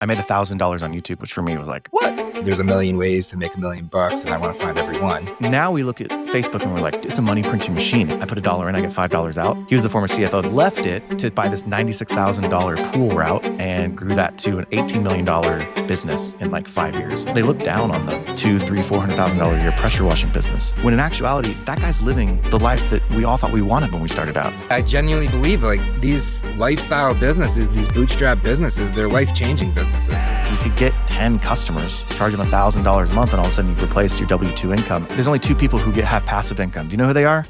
I made $1,000 on YouTube, which for me was like, what? There's a million ways to make $1 million and I want to find every one. Now we look at Facebook and we're like, it's a money printing machine. I put $1 in, I get $5 out. He was the former CFO, left it to buy this $96,000 pool route and grew that to an $18 million business in like 5 years. They look down on the $200,000, $300,000, $400,000 a year pressure washing business. When in actuality, that guy's living the life that we all thought we wanted when we started out. I genuinely believe like these lifestyle businesses, these bootstrap businesses, they're life-changing businesses. You could get 10 customers, charge them $1,000 a month, and all of a sudden you've replaced your W-2 income. There's only 2 people who have passive income. Do you know who they are?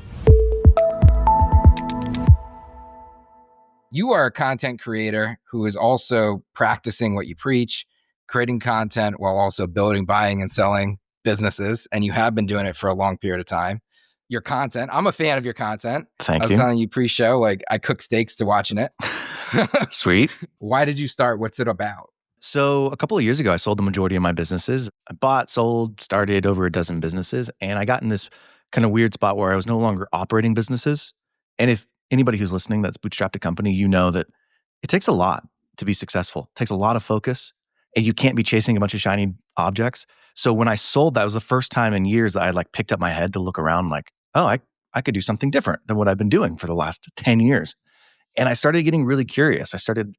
You are a content creator who is also practicing what you preach, creating content while also building, buying, and selling businesses. And you have been doing it for a long period of time. Your content, I'm a fan of your content. Thank you. I was telling you pre-show, like I cook steaks to watching it. Sweet. Why did you start? What's it about? So a couple of years ago, I sold the majority of my businesses. I bought, sold, started over a dozen businesses. And I got in this kind of weird spot where I was no longer operating businesses. And if anybody who's listening that's bootstrapped a company, you know that it takes a lot to be successful. It takes a lot of focus. And you can't be chasing a bunch of shiny objects. So when I sold, that was the first time in years that I like picked up my head to look around like, oh, I could do something different than what I've been doing for the last 10 years. And I started getting really curious. I started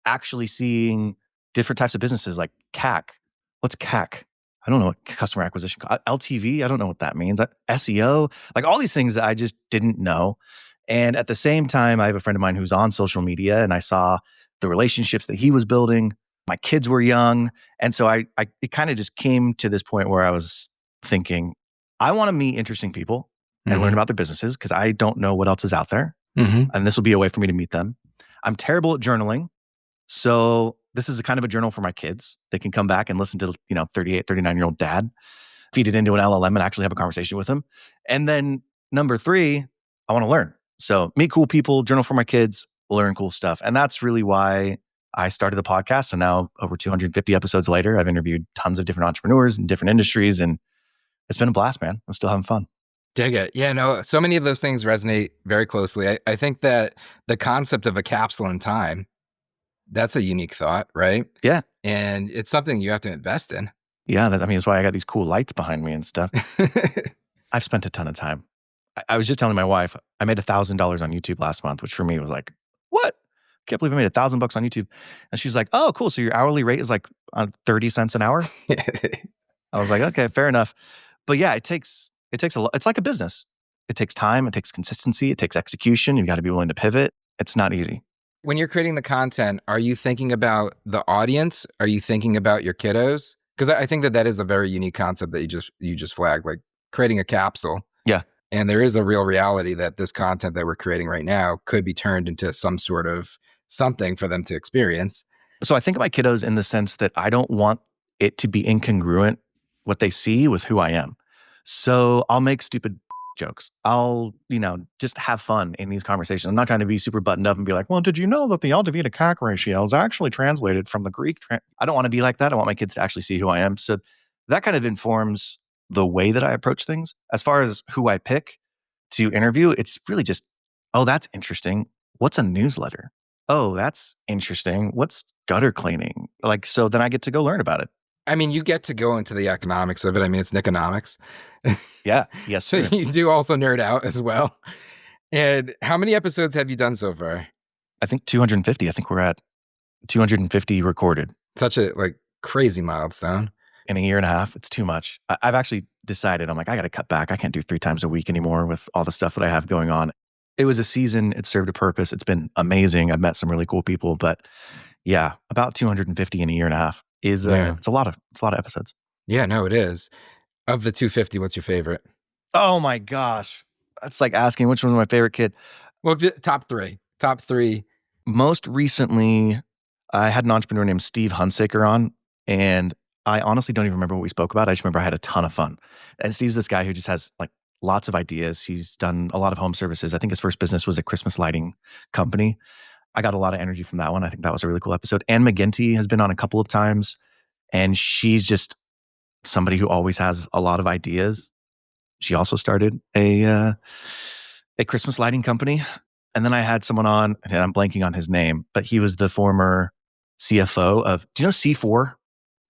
actually seeing different types of businesses like CAC. What's CAC? I don't know what customer acquisition, LTV. I don't know what that means. SEO, like all these things that I just didn't know. And at the same time, I have a friend of mine who's on social media and I saw the relationships that he was building. My kids were young. And so it kind of just came to this point where I was thinking, I want to meet interesting people and learn about their businesses because I don't know what else is out there. And this will be a way for me to meet them. I'm terrible at journaling. So this is a kind of a journal for my kids. They can come back and listen to, 38, 39-year-old dad, feed it into an LLM and actually have a conversation with him. And then number 3, I want to learn. So meet cool people, journal for my kids, learn cool stuff. And that's really why I started the podcast. And now over 250 episodes later, I've interviewed tons of different entrepreneurs in different industries. And it's been a blast, man. I'm still having fun. Dig it. Yeah, no, so many of those things resonate very closely. I think that the concept of a capsule in time, that's a unique thought, right? Yeah. And it's something you have to invest in. Yeah, that's why I got these cool lights behind me and stuff. I've spent a ton of time. I was just telling my wife, I made $1,000 on YouTube last month, which for me was like, what? Can't believe I made $1,000 on YouTube. And she's like, oh, cool. So your hourly rate is like 30 cents an hour? I was like, okay, fair enough. But yeah, it takes a lot. It's like a business. It takes time. It takes consistency. It takes execution. You've got to be willing to pivot. It's not easy. When you're creating the content, are you thinking about the audience? Are you thinking about your kiddos? Because I think that is a very unique concept that you just flagged, like creating a capsule. Yeah. And there is a real reality that this content that we're creating right now could be turned into some sort of something for them to experience. So I think of my kiddos in the sense that I don't want it to be incongruent what they see with who I am. So I'll make stupid jokes. I'll, just have fun in these conversations. I'm not trying to be super buttoned up and be like, well, did you know that the LTV to CAC ratio is actually translated from the Greek? I don't want to be like that. I want my kids to actually see who I am. So that kind of informs the way that I approach things. As far as who I pick to interview, it's really just, oh, that's interesting. What's a newsletter? Oh, that's interesting. What's gutter cleaning? So then I get to go learn about it. I mean, you get to go into the economics of it. I mean, it's Niconomics. Yeah. Yes, So sir. you do also nerd out as well. And how many episodes have you done so far? I think 250. I think we're at 250 recorded. Such a crazy milestone. In a year and a half, it's too much. I've actually decided, I'm like, I got to cut back. I can't do 3 times a week anymore with all the stuff that I have going on. It was a season. It served a purpose. It's been amazing. I've met some really cool people. But yeah, about 250 in a year and a half is it's a lot of episodes. Yeah, no, it is. Of the 250, what's your favorite? Oh my gosh. That's like asking which one's my favorite kid. Well, top three. Most recently, I had an entrepreneur named Steve Hunsaker on, and I honestly don't even remember what we spoke about. I just remember I had a ton of fun. And Steve's this guy who just has lots of ideas. He's done a lot of home services. I think his first business was a Christmas lighting company. I got a lot of energy from that one. I think that was a really cool episode. Anne McGinty has been on a couple of times, and she's just somebody who always has a lot of ideas. She also started a Christmas lighting company. And then I had someone on, and I'm blanking on his name, but he was the former CFO of, do you know C4,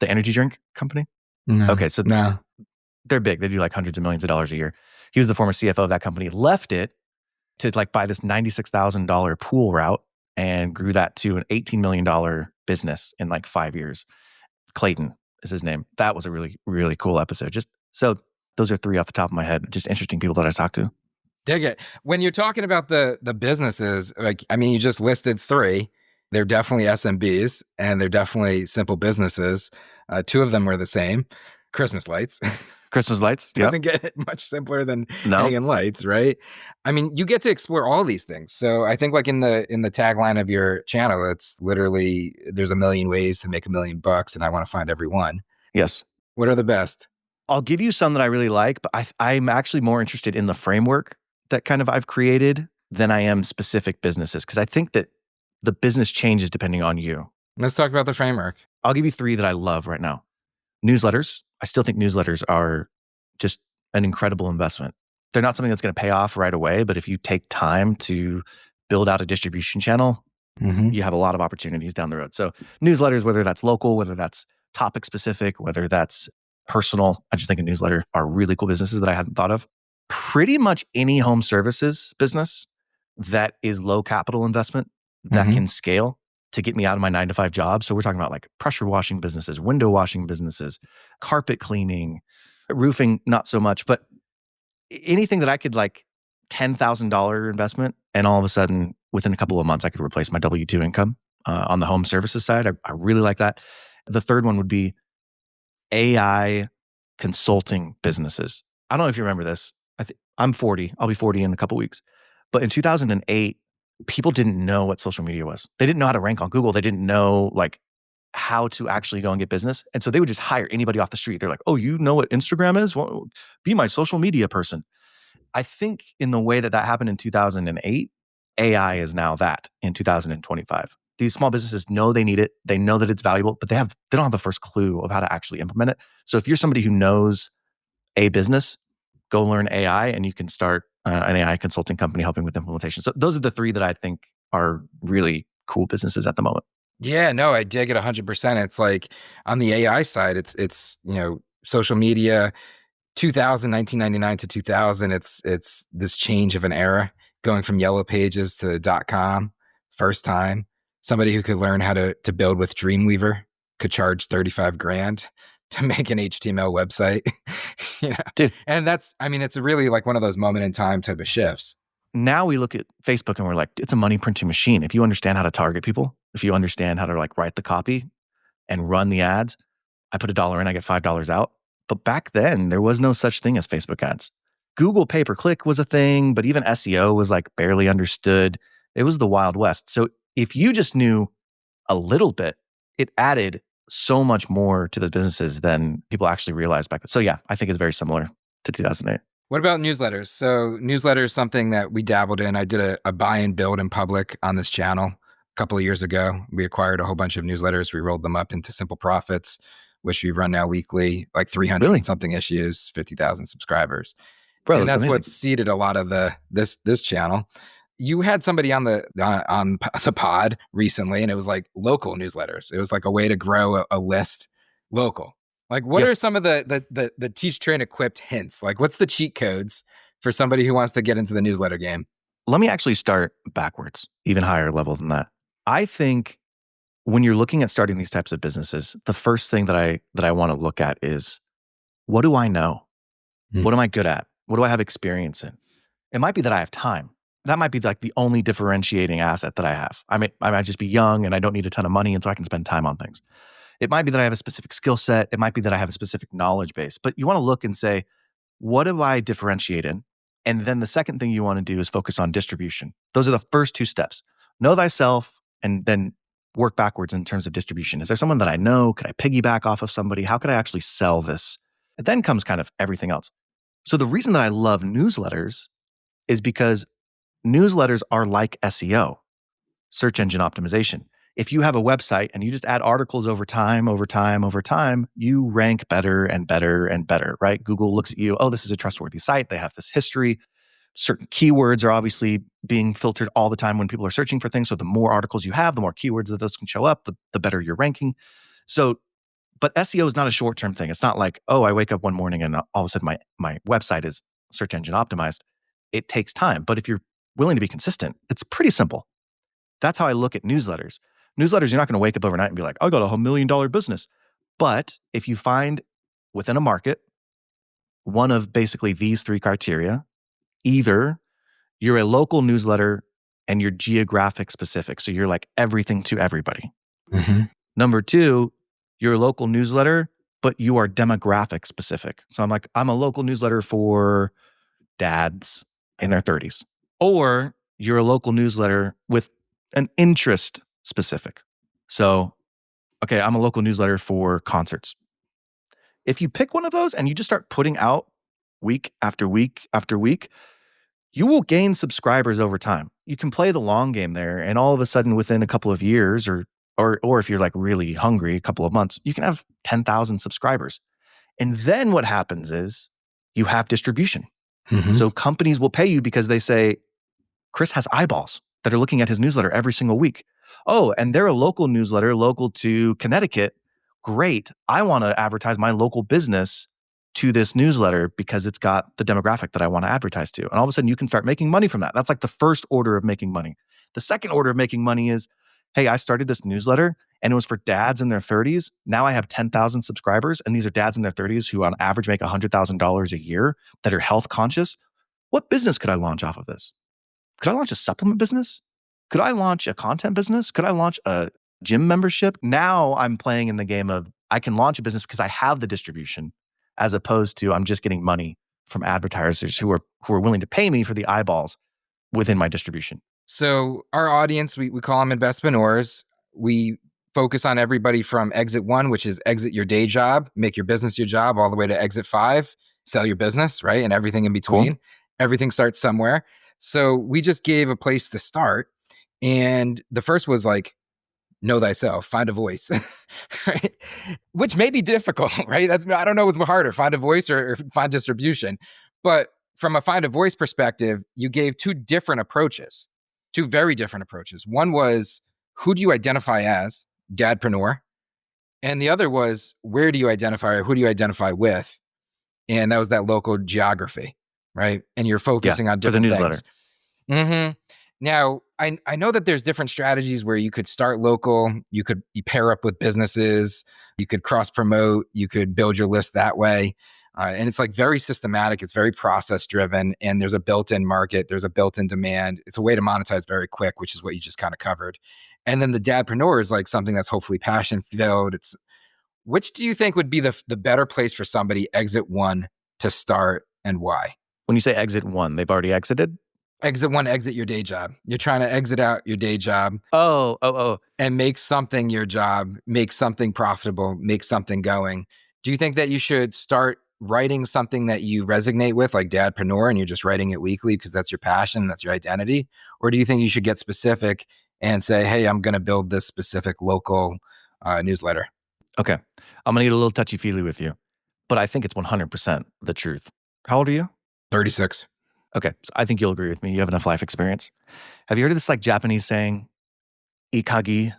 the energy drink company? No, Okay, so no. they're big. They do like hundreds of millions of dollars a year. He was the former CFO of that company, left it to like buy this $96,000 pool route and grew that to an $18 million business in like 5 years. Clayton is his name. That was a really, really cool episode. Just so those are three off the top of my head, just interesting people that I talked to. Dig it. When you're talking about the businesses, like, I mean, you just listed three. They're definitely SMBs and they're definitely simple businesses. Two of them were the same. Christmas lights. Christmas lights. Yep. Doesn't get much simpler than No. hanging lights, right? I mean, you get to explore all these things. So I think like in the tagline of your channel, it's literally there's a million ways to make $1,000,000 and I want to find every one. Yes. What are the best? I'll give you some that I really like, but I'm actually more interested in the framework that kind of I've created than I am specific businesses, because I think that the business changes depending on you. Let's talk about the framework. I'll give you three that I love right now. Newsletters. I still think newsletters are just an incredible investment. They're not something that's going to pay off right away, but if you take time to build out a distribution channel, you have a lot of opportunities down the road. So newsletters, whether that's local, whether that's topic specific, whether that's personal, I just think a newsletter are really cool businesses that I hadn't thought of. Pretty much any home services business that is low capital investment that can scale to get me out of my 9-to-5 job. So we're talking about like pressure washing businesses, window washing businesses, carpet cleaning, roofing, not so much, but anything that I could like $10,000 investment, and all of a sudden within a couple of months, I could replace my W-2 income on the home services side. I really like that. The third one would be AI consulting businesses. I don't know if you remember this. I'm 40. I'll be 40 in a couple weeks. But in 2008, people didn't know what social media was. They didn't know how to rank on Google. They didn't know like how to actually go and get business. And so they would just hire anybody off the street. They're like, oh, you know what Instagram is? Well, be my social media person. I think in the way that happened in 2008, AI is now that in 2025. These small businesses know they need it. They know that it's valuable, but they don't have the first clue of how to actually implement it. So if you're somebody who knows a business, go learn AI and you can start an AI consulting company helping with implementation. So those are the three that I think are really cool businesses at the moment. Yeah, no, I dig it 100%. It's like on the AI side, it's social media, 1999 to 2000. It's this change of an era, going from yellow pages to .com. First time, somebody who could learn how to build with Dreamweaver could charge 35 grand to make an HTML website. Dude. And it's really like one of those moment in time type of shifts. Now we look at Facebook and we're like, it's a money printing machine. If you understand how to target people, if you understand how to like write the copy and run the ads, I put $1 in, I get $5 out. But back then, there was no such thing as Facebook ads. Google pay-per-click was a thing, but even SEO was like barely understood. It was the Wild West. So if you just knew a little bit, it added so much more to those businesses than people actually realized back then. So yeah, I think it's very similar to 2008. What about newsletters? So newsletters is something that we dabbled in. I did a buy and build in public on this channel a couple of years ago. We acquired a whole bunch of newsletters. We rolled them up into Simple Profits, which we run now weekly, like 300 Really? something issues, 50,000 subscribers. Bro, And that's amazing. what seeded a lot of this channel. You had somebody on the pod recently, and it was like local newsletters. It was like a way to grow a list local. Like, what are some of the teach, train, equipped hints? Like, what's the cheat codes for somebody who wants to get into the newsletter game? Let me actually start backwards, even higher level than that. I think when you're looking at starting these types of businesses, the first thing that I want to look at is, what do I know? What am I good at? What do I have experience in? It might be that I have time. That might be like the only differentiating asset that I have. I might just be young and I don't need a ton of money, and so I can spend time on things. It might be that I have a specific skill set. It might be that I have a specific knowledge base. But you want to look and say, what do I differentiate in? And then the second thing you want to do is focus on distribution. Those are the first two steps. Know thyself, and then work backwards in terms of distribution. Is there someone that I know? Could I piggyback off of somebody? How could I actually sell this? And then comes kind of everything else. So the reason that I love newsletters is because newsletters are like SEO, search engine optimization. If you have a website and you just add articles over time, you rank better and better and better, right? Google looks at you, oh, this is a trustworthy site. They have this history. Certain keywords are obviously being filtered all the time when people are searching for things. So the more articles you have, the more keywords that those can show up, the better your ranking. So, but SEO is not a short-term thing. It's not like, oh, I wake up one morning and all of a sudden my website is search engine optimized. It takes time. But if you're willing to be consistent, it's pretty simple. That's how I look at newsletters. Newsletters, you're not going to wake up overnight and be like, I got $1 million business. But if you find within a market one of basically these three criteria, either you're a local newsletter and you're geographic specific. So you're like everything to everybody. Mm-hmm. Number two, you're a local newsletter, but you are demographic specific. So I'm a local newsletter for dads in their 30s. Or you're a local newsletter with an interest specific. So, okay, I'm a local newsletter for concerts. If you pick one of those and you just start putting out week after week after week, you will gain subscribers over time. You can play the long game there, and all of a sudden within a couple of years or if you're like really hungry, a couple of months, you can have 10,000 subscribers. And then what happens is you have distribution. Mm-hmm. So companies will pay you because they say, Chris has eyeballs that are looking at his newsletter every single week. Oh, and they're a local newsletter, local to Connecticut. Great. I want to advertise my local business to this newsletter because it's got the demographic that I want to advertise to. And all of a sudden you can start making money from that. That's like the first order of making money. The second order of making money is, hey, I started this newsletter and it was for dads in their 30s. Now I have 10,000 subscribers, and these are dads in their 30s who on average make $100,000 a year that are health conscious. What business could I launch off of this? Could I launch a supplement business? Could I launch a content business? Could I launch a gym membership? Now I'm playing in the game of I can launch a business because I have the distribution, as opposed to I'm just getting money from advertisers who are willing to pay me for the eyeballs within my distribution. So our audience, we call them investmenteurs. We focus on everybody from exit 1, which is exit your day job, make your business your job, all the way to exit 5, sell your business, right? And everything in between. Cool. Everything starts somewhere. So we just gave a place to start. And the first was like, know thyself, find a voice, right? Which may be difficult, right? I don't know what's harder, find a voice or find distribution. But from a find a voice perspective, you gave two very different approaches. One was, who do you identify as dadpreneur? And the other was, where do you identify or who do you identify with? And that was that local geography, right? And you're focusing on different for the newsletter. Things. Mm-hmm. Now, I know that there's different strategies where you could start local, you pair up with businesses, you could cross promote, you could build your list that way. And it's like very systematic, it's very process driven, and there's a built-in market, there's a built-in demand. It's a way to monetize very quick, which is what you just kind of covered. And then the dadpreneur is like something that's hopefully passion filled. Which do you think would be the better place for somebody exit 1 to start, and why? When you say exit 1, they've already exited? Exit 1, exit your day job. You're trying to exit out your day job. Oh. And make something your job, make something profitable, make something going. Do you think that you should start writing something that you resonate with, like dadpreneur, and you're just writing it weekly because that's your passion, that's your identity? Or do you think you should get specific and say, hey, I'm going to build this specific local newsletter? Okay. I'm going to get a little touchy-feely with you, but I think it's 100% the truth. How old are you? 36. Okay. So I think you'll agree with me. You have enough life experience. Have you heard of this like Japanese saying, Ikagi,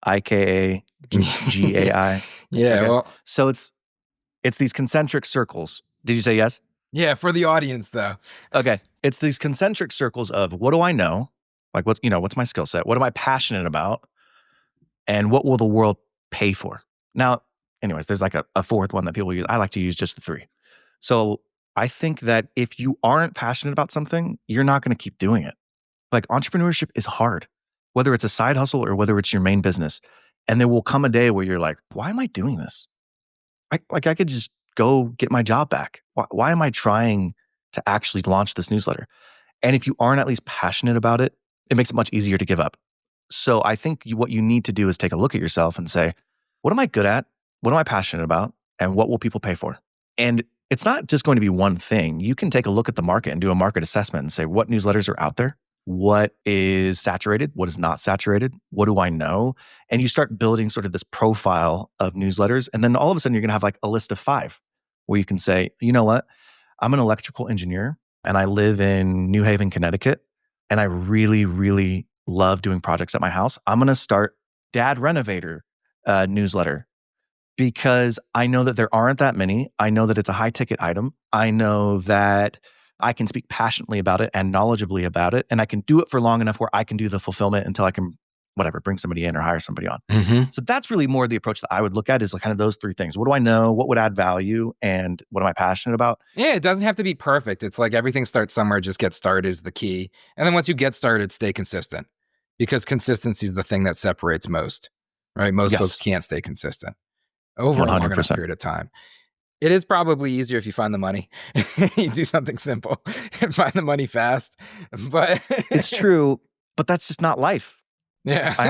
Ikai, Gai? Yeah. Okay. Well, so it's these concentric circles. Did you say yes? Yeah, for the audience though. Okay. It's these concentric circles of what do I know? Like what's my skill set? What am I passionate about? And what will the world pay for? Now, anyways, there's like a fourth one that people use. I like to use just the three. So I think that if you aren't passionate about something, you're not going to keep doing it. Like entrepreneurship is hard, whether it's a side hustle or whether it's your main business. And there will come a day where you're like, why am I doing this? I could just go get my job back. Why am I trying to actually launch this newsletter? And if you aren't at least passionate about it, it makes it much easier to give up. So I think what you need to do is take a look at yourself and say, what am I good at? What am I passionate about? And what will people pay for? And it's not just going to be one thing. You can take a look at the market and do a market assessment and say, what newsletters are out there? What is saturated? What is not saturated? What do I know? And you start building sort of this profile of newsletters. And then all of a sudden, you're going to have like a list of 5 where you can say, you know what? I'm an electrical engineer. and I live in New Haven, Connecticut, and I really, really love doing projects at my house. I'm going to start Dad Renovator newsletter because I know that there aren't that many. I know that it's a high ticket item. I know that I can speak passionately about it and knowledgeably about it. And I can do it for long enough where I can do the fulfillment until I can, whatever, bring somebody in or hire somebody on. Mm-hmm. So that's really more the approach that I would look at, is like kind of those three things. What do I know? What would add value? And what am I passionate about? Yeah, it doesn't have to be perfect. It's like everything starts somewhere, just get started is the key. And then once you get started, stay consistent, because consistency is the thing that separates most, right? Most folks Yes, can't stay consistent over a long enough 100%. period of time. It is probably easier if you find the money. You do something simple and find the money fast. But It's true, but that's just not life. yeah. I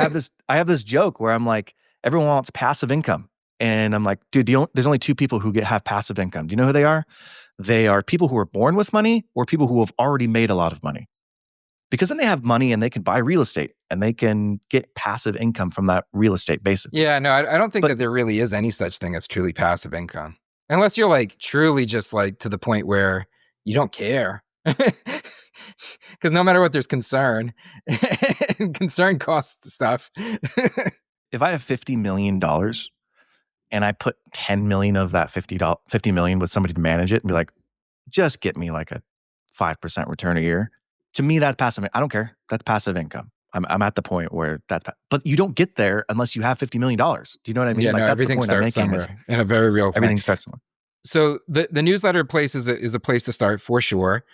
have this joke where I'm like, everyone wants passive income. And I'm like, dude, there's only two people who have passive income. Do you know who they are? They are people who are born with money or people who have already made a lot of money. Because then they have money and they can buy real estate and they can get passive income from that real estate, basically. Yeah, no, I don't think But that there really is any such thing as truly passive income. Unless you're like truly just like to the point where you don't care. Because no matter what, there's concern. And concern costs stuff. if I have $50 million and I put 10 million of that 50 million with somebody to manage it and be like, just get me like a 5% return a year. To me, that's passive. I don't care. That's passive income. I'm at the point where but you don't get there unless you have $50 million. Do you know what I mean? Yeah, Like no, that's the everything point I'm starts making is somewhere in a very real way. everything starts somewhere. So the newsletter place is a place to start for sure.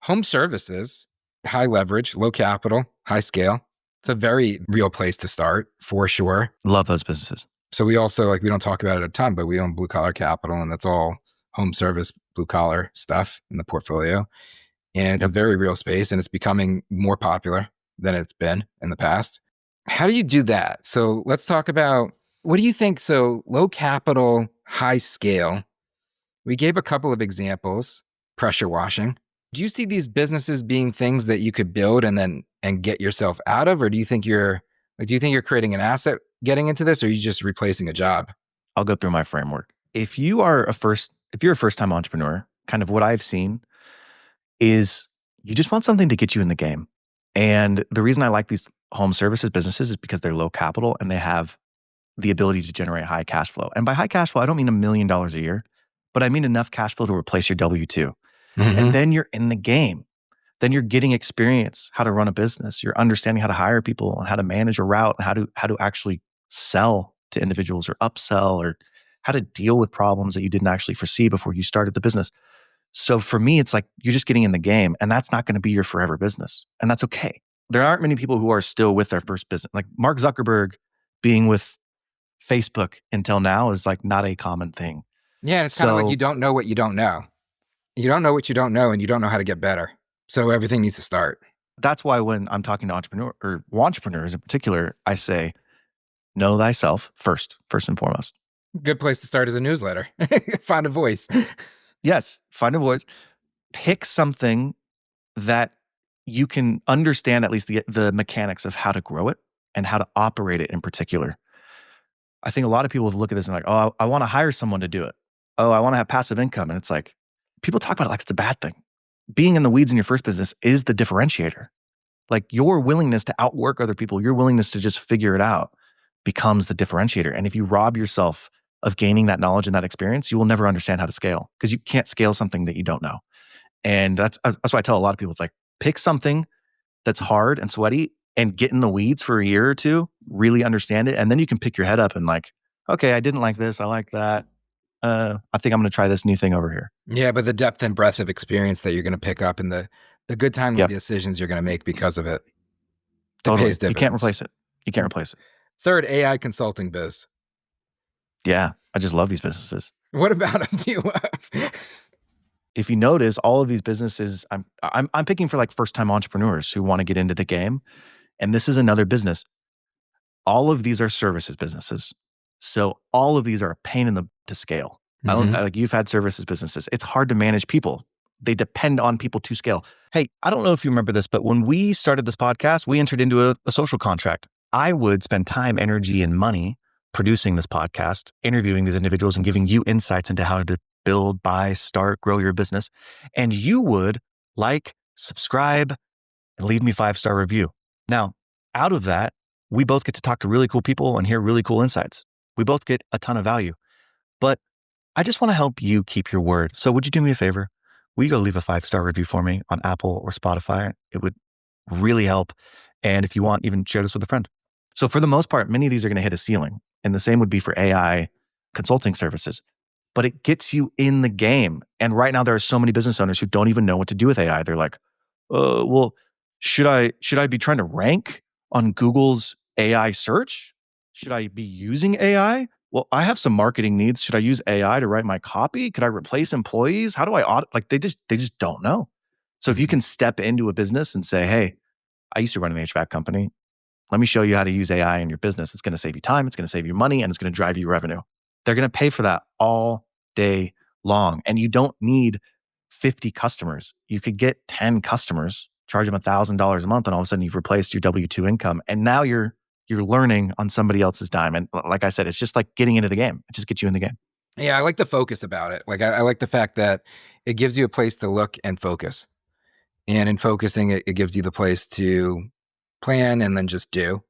Home services, high leverage, low capital, high scale. It's a very real place to start for sure. Love those businesses. So we also we don't talk about it a ton, but we own Blue Collar Capital, and that's all home service, blue collar stuff in the portfolio. And it's a very real space, and it's becoming more popular than it's been in the past. How do you do that? So let's talk about, what do you think? So low capital, high scale. We gave a couple of examples, pressure washing. Do you see these businesses being things that you could build and get yourself out of? Or do you think you're creating an asset getting into this, or are you just replacing a job? I'll go through my framework. If you're a first-time entrepreneur, kind of what I've seen is you just want something to get you in the game. And the reason I like these home services businesses is because they're low capital and they have the ability to generate high cash flow. And by high cash flow, I don't mean $1 million a year, but I mean enough cash flow to replace your W-2. And then you're in the game. Then you're getting experience, how to run a business. You're understanding how to hire people and how to manage a route and how to actually sell to individuals or upsell, or how to deal with problems that you didn't actually foresee before you started the business. So for me, it's like you're just getting in the game, and that's not going to be your forever business. And that's okay. There aren't many people who are still with their first business. Like Mark Zuckerberg being with Facebook until now is like not a common thing. Yeah, and it's kind of like you don't know what you don't know. You don't know what you don't know, and you don't know how to get better. So everything needs to start. That's why when I'm talking to entrepreneurs in particular, I say, know thyself first and foremost. Good place to start is a newsletter. Find a voice. Yes, find a voice. Pick something that you can understand at least the mechanics of how to grow it and how to operate it in particular. I think a lot of people look at this and like, oh, I want to hire someone to do it. Oh, I want to have passive income. And it's like, people talk about it like it's a bad thing. Being in the weeds in your first business is the differentiator. Like your willingness to outwork other people, your willingness to just figure it out becomes the differentiator. And if you rob yourself of gaining that knowledge and that experience, you will never understand how to scale, because you can't scale something that you don't know. And that's why I tell a lot of people, it's like, pick something that's hard and sweaty and get in the weeds for a year or two, really understand it. And then you can pick your head up and like, okay, I didn't like this. I like that. I think I'm going to try this new thing over here. Yeah, but the depth and breadth of experience that you're going to pick up and the good timely decisions you're going to make because of it. Totally. You can't replace it. You can't replace it. Third, AI consulting biz. Yeah, I just love these businesses. What about them do you love? If you notice, all of these businesses, I'm picking for like first-time entrepreneurs who want to get into the game. And this is another business. All of these are services businesses. So all of these are a pain in the to scale. Like you've had services businesses. It's hard to manage people. They depend on people to scale. Hey, I don't know if you remember this, but when we started this podcast, we entered into a social contract. I would spend time, energy, and money producing this podcast, interviewing these individuals and giving you insights into how to build, buy, start, grow your business. And you would like, subscribe, and leave me 5-star review. Now, out of that, we both get to talk to really cool people and hear really cool insights. We both get a ton of value. But I just want to help you keep your word. So would you do me a favor? Will you go leave a 5-star review for me on Apple or Spotify? It would really help. And if you want, even share this with a friend. So for the most part, many of these are going to hit a ceiling. And the same would be for AI consulting services. But it gets you in the game. And right now, there are so many business owners who don't even know what to do with AI. They're like, well, should I be trying to rank on Google's AI search? Should I be using AI? Well, I have some marketing needs. Should I use AI to write my copy? Could I replace employees? How do I audit? Like they just don't know. So if you Mhm. can step into a business and say, hey, I used to run an HVAC company. Let me show you how to use AI in your business. It's going to save you time. It's going to save you money, and it's going to drive you revenue. They're going to pay for that all day long. And you don't need 50 customers. You could get 10 customers, charge them $1,000 a month, and all of a sudden you've replaced your W-2 income. And now you're learning on somebody else's dime. And like I said, it's just like getting into the game. It just gets you in the game. Yeah, I like the focus about it. Like I like the fact that it gives you a place to look and focus. And in focusing, it gives you the place to plan and then just do.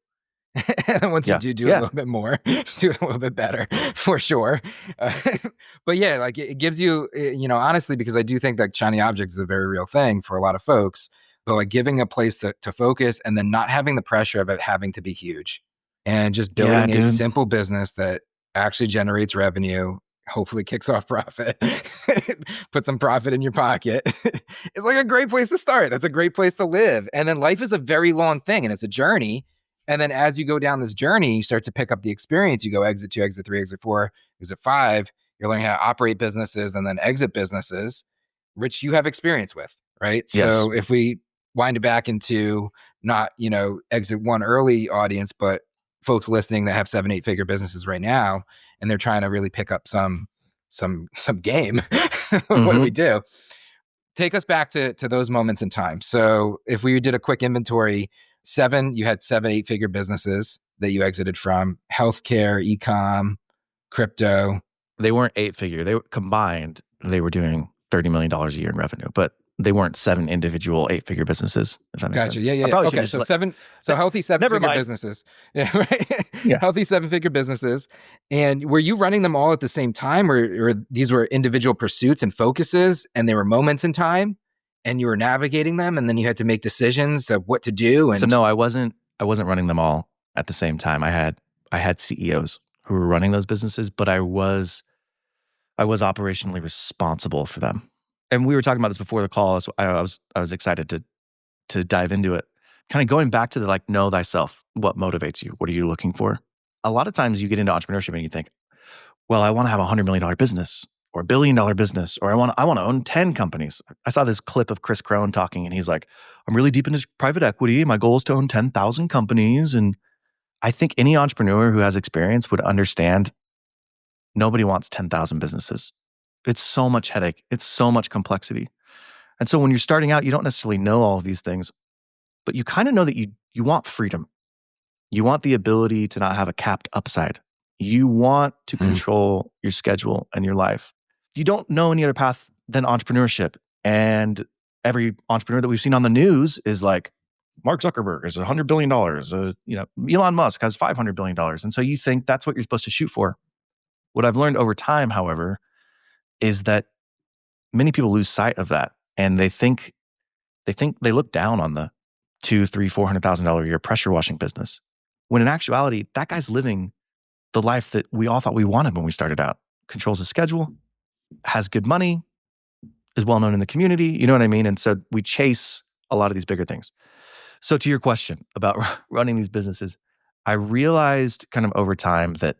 And then once you Yeah. do it a Yeah. little bit more, do it a little bit better for sure. Uh, but yeah, like it gives you, honestly, because I do think that shiny objects is a very real thing for a lot of folks, but like giving a place to focus and then not having the pressure of it having to be huge and just Yeah, building a dude. simple business that actually generates revenue, hopefully kicks off profit, put some profit in your pocket. It's like a great place to start. That's a great place to live. And then life is a very long thing and it's a journey. And then as you go down this journey, you start to pick up the experience. You go exit 2, exit 3, exit 4, exit 5. You're learning how to operate businesses and then exit businesses, which you have experience with, right? Yes. So if we wind it back into not, exit 1 early audience, but folks listening that have 7, 8-figure businesses right now, and they're trying to really pick up some game. What do Mm-hmm. we do? Take us back to those moments in time. So if we did a quick inventory, you had 7, 8-figure businesses that you exited from: healthcare, ecom, crypto. They weren't 8-figure. They were combined. They were doing $30 million a year in revenue, but they weren't 7 individual 8-figure businesses, if that makes Gotcha. sense. Yeah, yeah, I yeah. probably should Okay, just so healthy never 7-figure mind. businesses. Yeah, right. Yeah. Healthy 7-figure businesses. And were you running them all at the same time, or these were individual pursuits and focuses, and they were moments in time, and you were navigating them, and then you had to make decisions of what to do? So And no, I wasn't running them all at the same time. I had CEOs who were running those businesses, but I was operationally responsible for them. And we were talking about this before the call. So I was excited to dive into it. Kind of going back to the like know thyself. What motivates you? What are you looking for? A lot of times you get into entrepreneurship and you think, well, I want to have $100 million business or $1 billion business, or I want to own 10 companies. I saw this clip of Chris Crone talking, and he's like, I'm really deep into private equity. My goal is to own 10,000 companies. And I think any entrepreneur who has experience would understand nobody wants 10,000 businesses. It's so much headache. It's so much complexity. And so when you're starting out, you don't necessarily know all of these things, but you kind of know that you want freedom. You want the ability to not have a capped upside. You want to Mm. control your schedule and your life. You don't know any other path than entrepreneurship. And every entrepreneur that we've seen on the news is like, Mark Zuckerberg is $100 billion. Elon Musk has $500 billion. And so you think that's what you're supposed to shoot for. What I've learned over time, however, is that many people lose sight of that. And they look down on the 2, 3, $400,000 a year pressure washing business. When in actuality, that guy's living the life that we all thought we wanted when we started out. Controls his schedule, has good money, is well known in the community. You know what I mean? And so we chase a lot of these bigger things. So to your question about running these businesses, I realized kind of over time that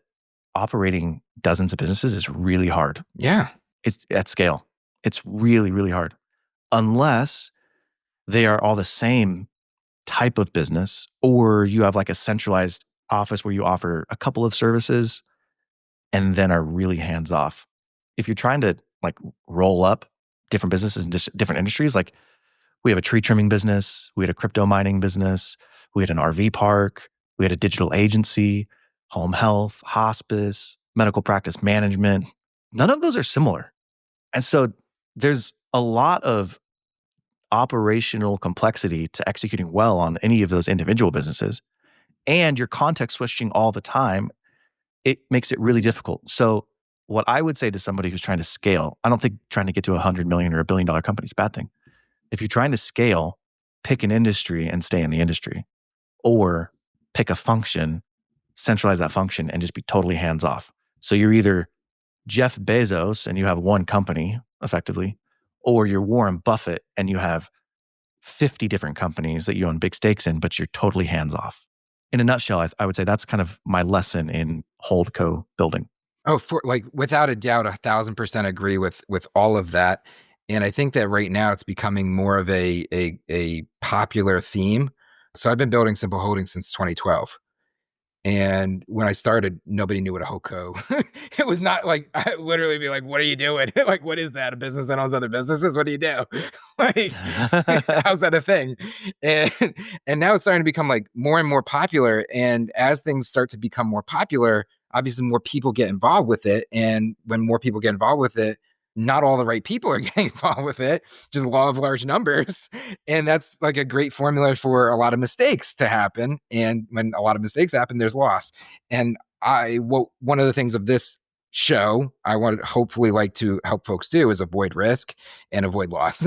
operating dozens of businesses is really hard. Yeah. It's at scale. It's really, really hard. Unless they are all the same type of business, or you have like a centralized office where you offer a couple of services and then are really hands off. If you're trying to like roll up different businesses in different industries, like we have a tree trimming business, we had a crypto mining business, we had an RV park, we had a digital agency, home health, hospice, medical practice management. None of those are similar. And so there's a lot of operational complexity to executing well on any of those individual businesses, and you're context switching all the time, it makes it really difficult. So what I would say to somebody who's trying to scale, I don't think trying to get to 100 million or $1 billion company is a bad thing. If you're trying to scale, pick an industry and stay in the industry, or pick a function, centralize that function, and just be totally hands off. So you're either Jeff Bezos and you have one company effectively, or you're Warren Buffett and you have 50 different companies that you own big stakes in, but you're totally hands off. In a nutshell, I would say that's kind of my lesson in holdco building. Oh, for like without a doubt, 1,000% agree with all of that. And I think that right now it's becoming more of a popular theme. So I've been building Simple Holdings since 2012. And when I started, nobody knew what a holdco. It was not like I literally be like, "What are you doing? Like, what is that? A business that owns other businesses? What do you do? Like, how's that a thing?" And and now it's starting to become like more and more popular. And as things start to become more popular, obviously more people get involved with it. And when more people get involved with it, not all the right people are getting involved with it. Just law of large numbers. And that's like a great formula for a lot of mistakes to happen. And when a lot of mistakes happen, there's loss. And one of the things of this show I want hopefully like to help folks do is avoid risk and avoid loss,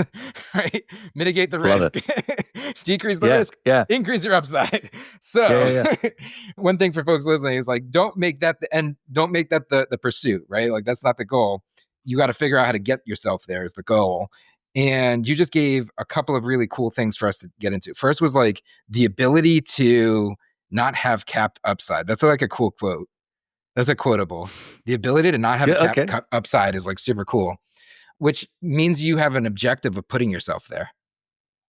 right? Mitigate the Love risk, it. decrease the Yeah, risk, yeah, increase your upside. yeah, So yeah, yeah. one thing for folks listening is like, don't make that the end, don't make that the pursuit, right? Like that's not the goal. You got to figure out how to get yourself there is the goal. And you just gave a couple of really cool things for us to get into. First was like the ability to not have capped upside. That's like a cool quote. That's a quotable. The ability to not have a Yeah, okay. upside is like super cool, which means you have an objective of putting yourself there,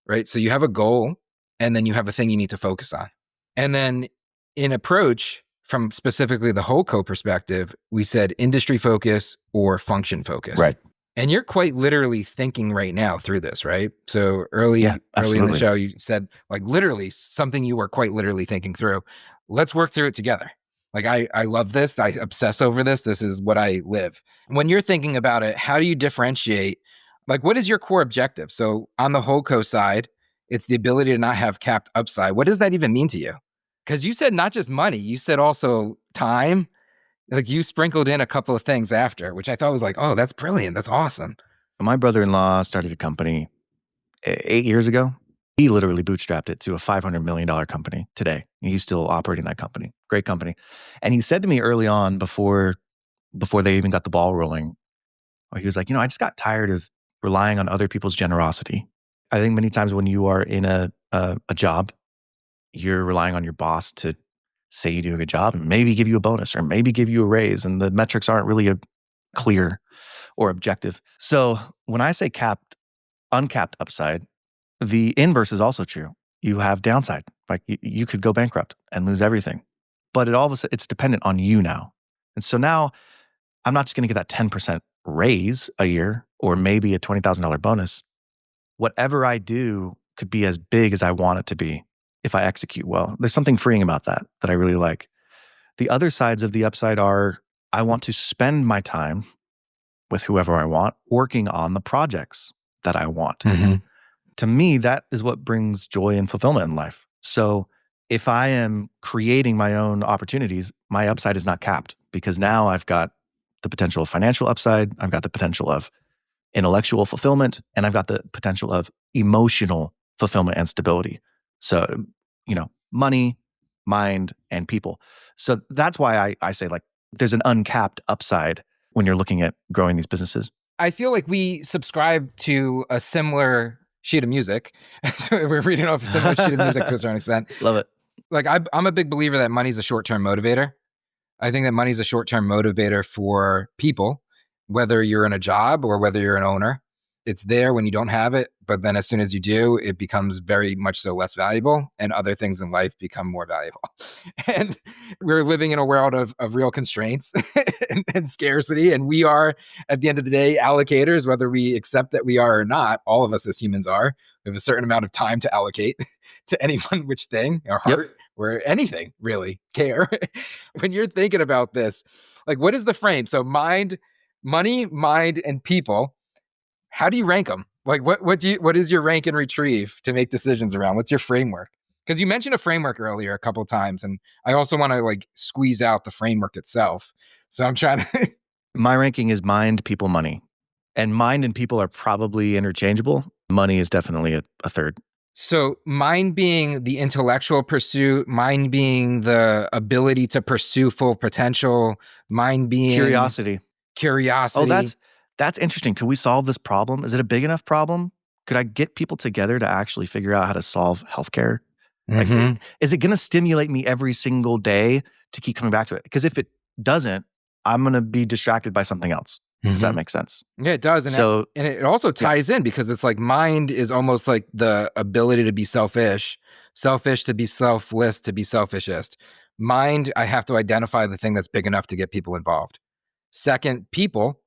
right? So you have a goal and then you have a thing you need to focus on. And then in approach from specifically the holdco perspective, we said industry focus or function focus. Right. And you're quite literally thinking right now through this, right? So early in the absolutely. show, you said like literally something you were quite literally thinking through. Let's work through it together. Like I love this. I obsess over this. This is what I live. When you're thinking about it, how do you differentiate? Like, what is your core objective? So on the holdco side, it's the ability to not have capped upside. What does that even mean to you? Because you said not just money, you said also time. Like you sprinkled in a couple of things after, which I thought was like, oh, that's brilliant. That's awesome. My brother-in-law started a company 8 years ago. He literally bootstrapped it to a $500 million company today. He's still operating that company. Great company. And he said to me early on before they even got the ball rolling, he was like, I just got tired of relying on other people's generosity. I think many times when you are in a job, you're relying on your boss to say you do a good job and maybe give you a bonus or maybe give you a raise, and the metrics aren't really clear or objective. So when I say uncapped upside, the inverse is also true. You have downside. Like you could go bankrupt and lose everything, but all of a sudden it's dependent on you now. And so now I'm not just going to get that 10% raise a year or maybe a $20,000 bonus. Whatever I do could be as big as I want it to be if I execute well. There's something freeing about that I really like. The other sides of the upside are I want to spend my time with whoever I want working on the projects that I want. Mm-hmm. To me, that is what brings joy and fulfillment in life. So if I am creating my own opportunities, my upside is not capped because now I've got the potential of financial upside. I've got the potential of intellectual fulfillment, and I've got the potential of emotional fulfillment and stability. So, money, mind, and people. So that's why I say like there's an uncapped upside when you're looking at growing these businesses. I feel like we subscribe to a similar sheet of music. We're reading off a similar sheet of music to a certain extent. Love it. Like I'm a big believer that money's a short-term motivator. I think that money's a short-term motivator for people, whether you're in a job or whether you're an owner. It's there when you don't have it, but then as soon as you do, it becomes very much so less valuable and other things in life become more valuable. And we're living in a world of real constraints and scarcity. And we are, at the end of the day, allocators, whether we accept that we are or not. All of us as humans are. We have a certain amount of time to allocate to any one which thing, our heart, or anything really care. When you're thinking about this, like what is the frame? So money, mind, and people. How do you rank them? Like what is your rank and retrieve to make decisions around? What's your framework? Because you mentioned a framework earlier a couple of times, and I also want to like squeeze out the framework itself. So I'm trying to My ranking is mind, people, money. And mind and people are probably interchangeable. Money is definitely a third. So mine being the intellectual pursuit, mine being the ability to pursue full potential, mine being Curiosity. Oh, curiosity. that's interesting. Could we solve this problem? Is it a big enough problem? Could I get people together to actually figure out how to solve healthcare? Like, Mm-hmm. is it going to stimulate me every single day to keep coming back to it? Because if it doesn't, I'm going to be distracted by something else, if that Mm-hmm. makes sense. Yeah, it does. So, And it also yeah, ties in because it's like mind is almost like the ability to be selfish, selfish to be selfless, to be selfishest. Mind, I have to identify the thing that's big enough to get people involved. Second, people.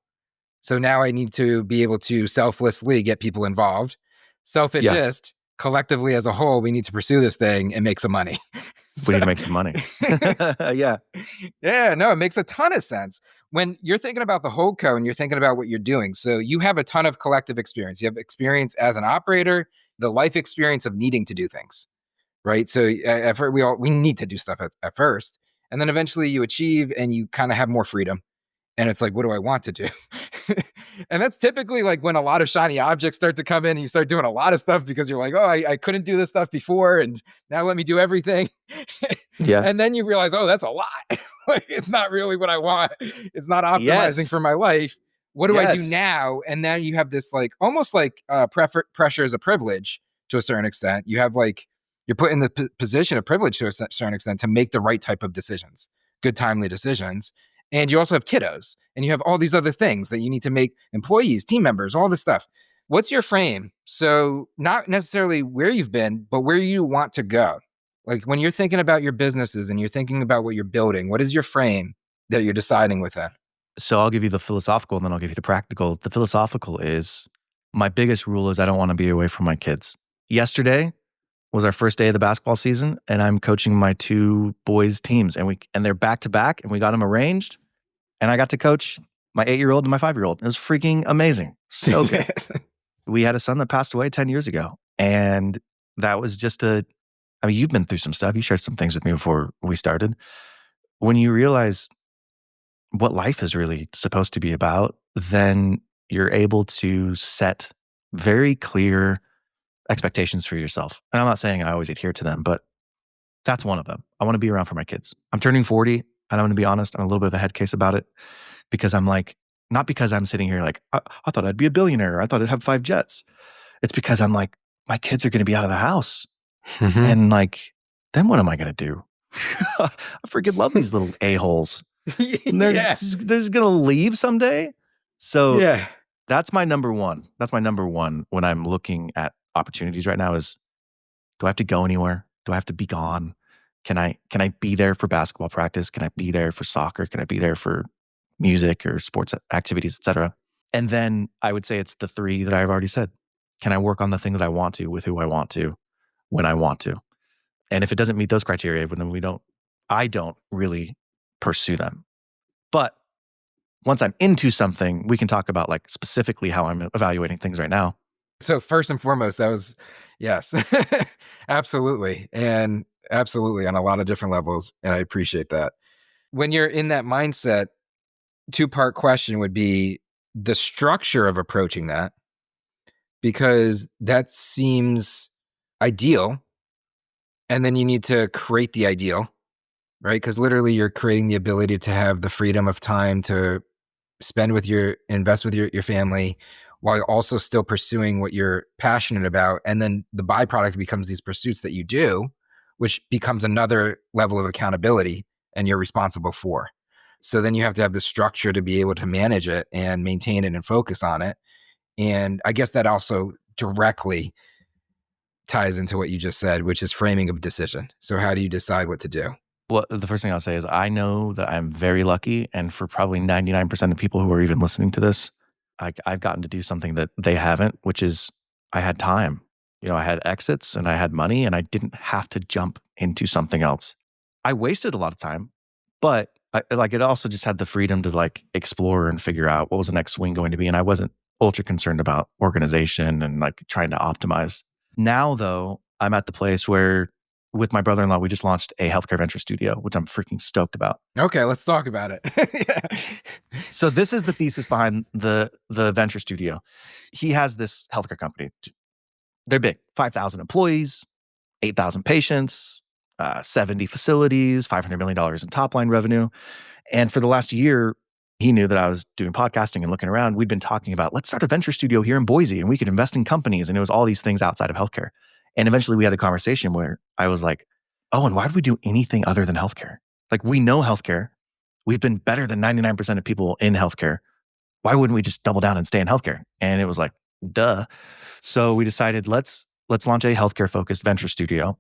So now I need to be able to selflessly get people involved. yeah, Selfishest, collectively as a whole, we need to pursue this thing and make some money. we So, need to make some money. Yeah, yeah, no, it makes a ton of sense. When you're thinking about the whole co and you're thinking about what you're doing, so you have a ton of collective experience. You have experience as an operator, the life experience of needing to do things, right? So at first, we need to do stuff at first, and then eventually you achieve and you kind of have more freedom. And it's like, what do I want to do? And that's typically like when a lot of shiny objects start to come in and you start doing a lot of stuff because you're like, oh, I couldn't do this stuff before. And now let me do everything. yeah, And then you realize, oh, that's a lot. Like, it's not really what I want. It's not optimizing yes, for my life. What do I do yes, now? And then you have this like almost like pressure is a privilege to a certain extent. You have like, you're put in the position of privilege to a certain extent to make the right type of decisions, good, timely decisions. And you also have kiddos and you have all these other things that you need to make employees, team members, all this stuff. What's your frame? So, not necessarily where you've been, but where you want to go. Like when you're thinking about your businesses and you're thinking about what you're building, what is your frame that you're deciding within? So I'll give you the philosophical and then I'll give you the practical. The philosophical is my biggest rule is I don't want to be away from my kids. Yesterday was our first day of the basketball season and I'm coaching my two boys teams and they're back to back and we got them arranged and I got to coach my 8-year-old and my 5-year-old. It was freaking amazing. So good. We had a son that passed away 10 years ago and that was just I mean, you've been through some stuff. You shared some things with me before we started. When you realize what life is really supposed to be about, then you're able to set very clear expectations for yourself. And I'm not saying I always adhere to them, but that's one of them. I want to be around for my kids. I'm turning 40, and I'm going to be honest, I'm a little bit of a head case about it because I'm like, not because I'm sitting here like, I thought I'd be a billionaire. I thought I'd have 5 jets. It's because I'm like, my kids are going to be out of the house. Mm-hmm. And like, then what am I going to do? I freaking love these little a-holes. And Yeah. they're just gonna leave someday. So Yeah. that's my number one. That's my number one when I'm looking at opportunities right now is, do I have to go anywhere? Do I have to be gone? Can I be there for basketball practice? Can I be there for soccer? Can I be there for music or sports activities, et cetera? And then I would say it's the 3 that I've already said. Can I work on the thing that I want to with who I want to when I want to? And if it doesn't meet those criteria, then I don't really pursue them. But once I'm into something, we can talk about like specifically how I'm evaluating things right now. So first and foremost, that was yes, absolutely, and absolutely on a lot of different levels, and I appreciate that. When you're in that mindset, two-part question would be the structure of approaching that, because that seems ideal, and then you need to create the ideal, right? Because literally, you're creating the ability to have the freedom of time to invest with your family while also still pursuing what you're passionate about. And then the byproduct becomes these pursuits that you do, which becomes another level of accountability and you're responsible for. So then you have to have the structure to be able to manage it and maintain it and focus on it. And I guess that also directly ties into what you just said, which is framing of decision. So how do you decide what to do? Well, the first thing I'll say is I know that I'm very lucky. And for probably 99% of people who are even listening to this, I've gotten to do something that they haven't, which is I had time. I had exits and I had money and I didn't have to jump into something else. I wasted a lot of time, but it also just had the freedom to like explore and figure out what was the next swing going to be. And I wasn't ultra concerned about organization and like trying to optimize. Now, though, I'm at the place where with my brother-in-law, we just launched a healthcare venture studio, which I'm freaking stoked about. Okay, let's talk about it. Yeah. So this is the thesis behind the venture studio. He has this healthcare company. They're big, 5,000 employees, 8,000 patients, 70 facilities, $500 million in top line revenue. And for the last year, he knew that I was doing podcasting and looking around. We'd been talking about, let's start a venture studio here in Boise and we could invest in companies. And it was all these things outside of healthcare. And eventually we had a conversation where I was like, oh, and why would we do anything other than healthcare? Like we know healthcare. We've been better than 99% of people in healthcare. Why wouldn't we just double down and stay in healthcare? And it was like, duh. So we decided let's launch a healthcare focused venture studio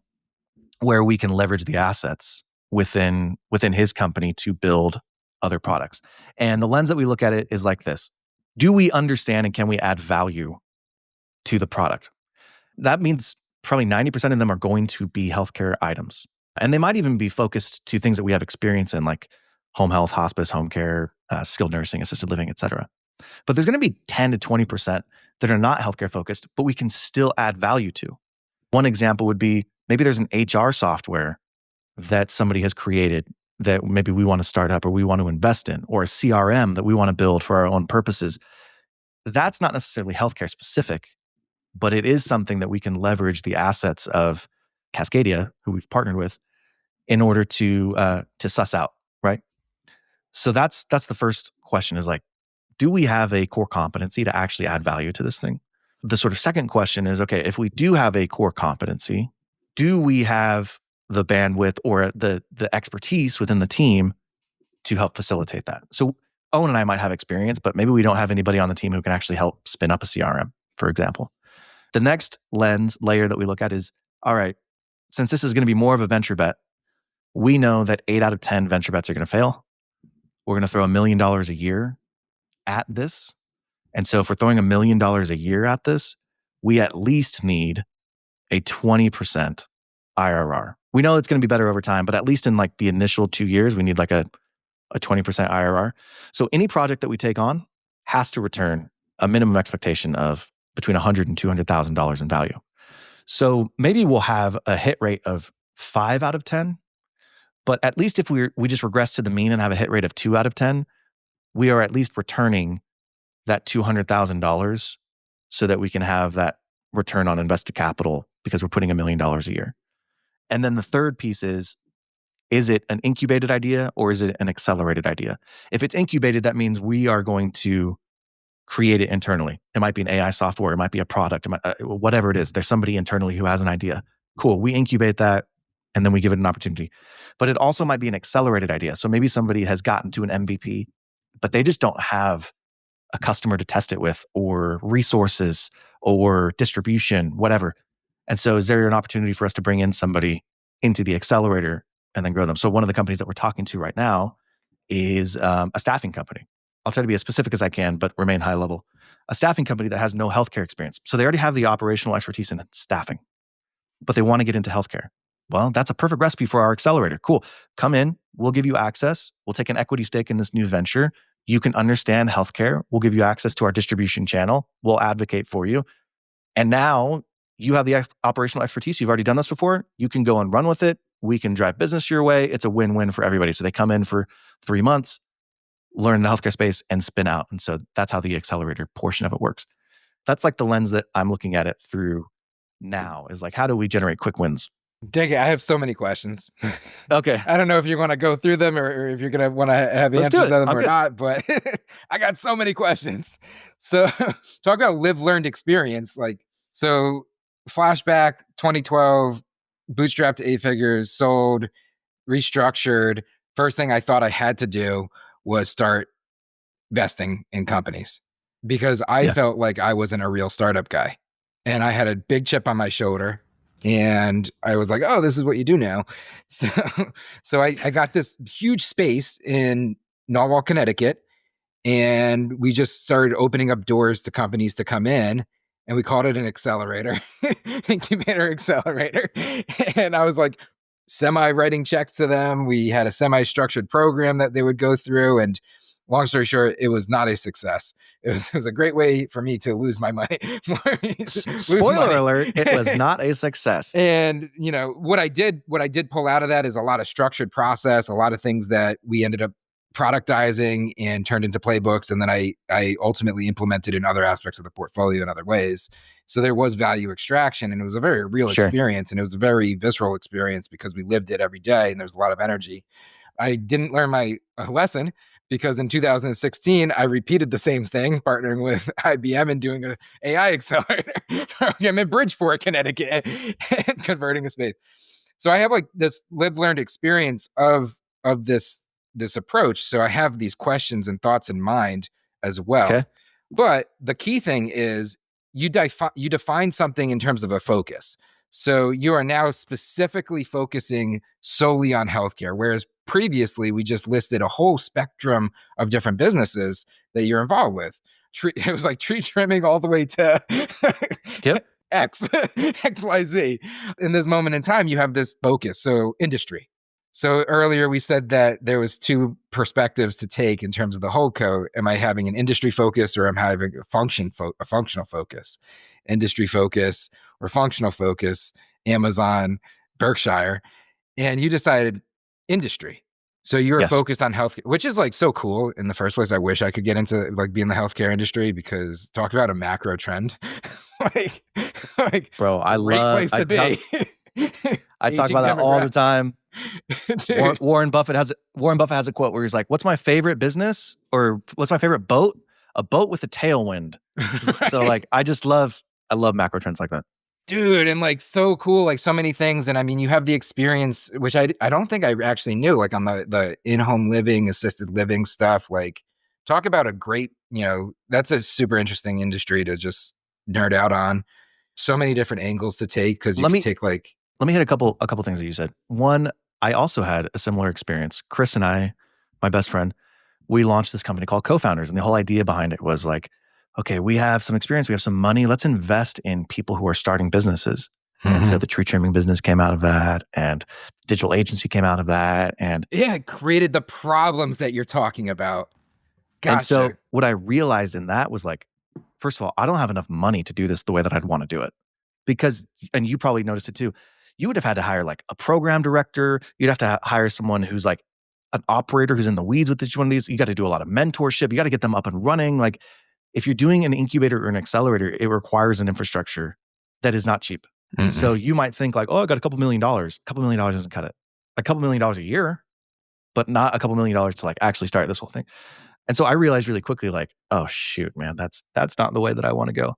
where we can leverage the assets within his company to build other products. And the lens that we look at it is like this. Do we understand and can we add value to the product? That means probably 90% of them are going to be healthcare items. And they might even be focused to things that we have experience in, like home health, hospice, home care, skilled nursing, assisted living, et cetera. But there's going to be 10 to 20% that are not healthcare focused, but we can still add value to. One example would be maybe there's an HR software that somebody has created that maybe we want to start up or we want to invest in, or a CRM that we want to build for our own purposes. That's not necessarily healthcare specific, but it is something that we can leverage the assets of Cascadia, who we've partnered with, in order to suss out, right? So that's the first question is like, do we have a core competency to actually add value to this thing? The sort of second question is, okay, if we do have a core competency, do we have the bandwidth or the expertise within the team to help facilitate that? So Owen and I might have experience, but maybe we don't have anybody on the team who can actually help spin up a CRM, for example. The next layer that we look at is, all right, since this is going to be more of a venture bet, we know that 8 out of 10 venture bets are going to fail. We're going to throw $1 million a year at this. And so if we're throwing $1 million a year at this, we at least need a 20% IRR. We know it's going to be better over time, but at least in like the initial 2 years, we need like a 20% IRR. So any project that we take on has to return a minimum expectation of between $100,000 and $200,000 in value. So maybe we'll have a hit rate of 5 out of 10, but at least if we just regress to the mean and have a hit rate of 2 out of 10, we are at least returning that $200,000 so that we can have that return on invested capital because we're putting $1 million a year. And then the third piece is it an incubated idea or is it an accelerated idea? If it's incubated, that means we are going to create it internally. It might be an AI software, it might be a product, whatever it is. There's somebody internally who has an idea. Cool, we incubate that and then we give it an opportunity. But it also might be an accelerated idea. So maybe somebody has gotten to an MVP, but they just don't have a customer to test it with or resources or distribution, whatever. And so is there an opportunity for us to bring in somebody into the accelerator and then grow them? So one of the companies that we're talking to right now is a staffing company. I'll try to be as specific as I can, but remain high level. A staffing company that has no healthcare experience. So they already have the operational expertise in staffing, but they want to get into healthcare. Well, that's a perfect recipe for our accelerator. Cool. Come in. We'll give you access. We'll take an equity stake in this new venture. You can understand healthcare. We'll give you access to our distribution channel. We'll advocate for you. And now you have the operational expertise. You've already done this before. You can go and run with it. We can drive business your way. It's a win-win for everybody. So they come in for 3 months, learn the healthcare space, and spin out. And so that's how the accelerator portion of it works. That's like the lens that I'm looking at it through now, is like, how do we generate quick wins? Dang it, I have so many questions. Okay. I don't know if you're going to go through them or if you're going to want to have Let's do answers it. to them I'm or good. not, but I got so many questions. So talk about live, learned experience. Like, so flashback 2012, bootstrapped to 8 figures, sold, restructured. First thing I thought I had to do was start investing in companies because I Yeah. felt like I wasn't a real startup guy. And I had a big chip on my shoulder. And I was like, oh, this is what you do now. So I got this huge space in Norwalk, Connecticut. And we just started opening up doors to companies to come in. And we called it an accelerator, incubator accelerator. And I was like, semi-writing checks to them. We had a semi-structured program that they would go through. And Long story short, it was not a success. It was a great way for me to lose my money. Lose Spoiler money. alert, it was not a success. And what I did pull out of that is a lot of structured process, a lot of things that we ended up productizing and turned into playbooks, and then I ultimately implemented in other aspects of the portfolio in other ways. So there was value extraction, and it was a very real Sure. experience, and it was a very visceral experience because we lived it every day, and there's a lot of energy. I didn't learn my lesson because in 2016, I repeated the same thing, partnering with IBM and doing an AI accelerator program in Bridgeport, Connecticut, and converting a space. So I have like this learned experience of this approach. So I have these questions and thoughts in mind as well. Okay. But the key thing is you define something in terms of a focus. So you are now specifically focusing solely on healthcare, whereas previously we just listed a whole spectrum of different businesses that you're involved with. It was like tree trimming all the way to Yep. XYZ. In this moment in time, you have this focus. So industry. So earlier we said that there was two perspectives to take in terms of the whole code. Am I having an industry focus or am I having a functional focus? Industry focus or functional focus, Amazon, Berkshire. And you decided industry. So you were Yes. focused on healthcare, which is like so cool in the first place. I wish I could get into like be in the healthcare industry because talk about a macro trend. like Bro, I great love place to be. I talk about that all the time. Warren Buffett has a quote where he's like, "What's my favorite business or what's my favorite boat? A boat with a tailwind." Right. So like I love macro trends like that. Dude, and like so cool, like so many things. And I mean, you have the experience, which I don't think I actually knew, like on the in-home living, assisted living stuff. Like, talk about a great, that's a super interesting industry to just nerd out on. So many different angles to take because you Let can me take like, let me hit a couple things that you said. One, I also had a similar experience. Chris and I, my best friend, we launched this company called Co-Founders, and the whole idea behind it was like, okay, we have some experience, we have some money, let's invest in people who are starting businesses. And so the tree trimming business came out of that, and digital agency came out of that, and yeah, it created the problems that you're talking about. Gotcha. And so what I realized in that was like, first of all, I don't have enough money to do this the way that I'd want to do it. Because, and you probably noticed it too, you would have had to hire like a program director. You'd have to hire someone who's like an operator who's in the weeds with each one of these. You got to do a lot of mentorship. You got to get them up and running. Like if you're doing an incubator or an accelerator, it requires an infrastructure that is not cheap. Mm-mm. So you might think like, oh, I got a couple $1 million. A couple $1 million doesn't cut it. A couple $1 million a year, but not a couple $1 million to like actually start this whole thing. And so I realized really quickly, like, oh shoot, man, that's not the way that I want to go.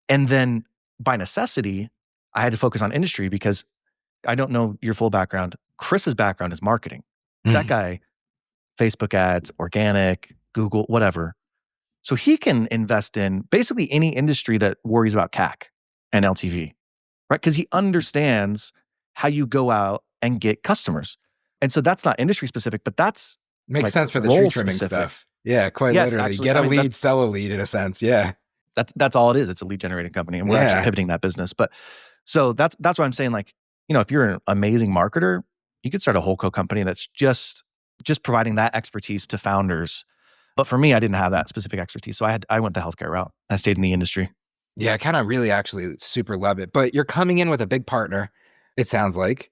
And then by necessity, I had to focus on industry because I don't know your full background. Chris's background is marketing. That guy, Facebook ads, organic, Google, whatever. So he can invest in basically any industry that worries about CAC and LTV, right? Because he understands how you go out and get customers. And so that's not industry specific, but that's makes like sense for the role tree trimming specific stuff. Yeah, quite Yes, literally. actually, Get I a mean, lead, sell a lead in a sense. Yeah. that's all it is. It's a lead generating company, and we're actually Yeah. pivoting that business. But so that's what I'm saying. Like, if you're an amazing marketer, you could start a whole company that's just providing that expertise to founders. But for me, I didn't have that specific expertise, so I went the healthcare route. I stayed in the industry. Yeah, I kind of really actually super love it. But you're coming in with a big partner. It sounds like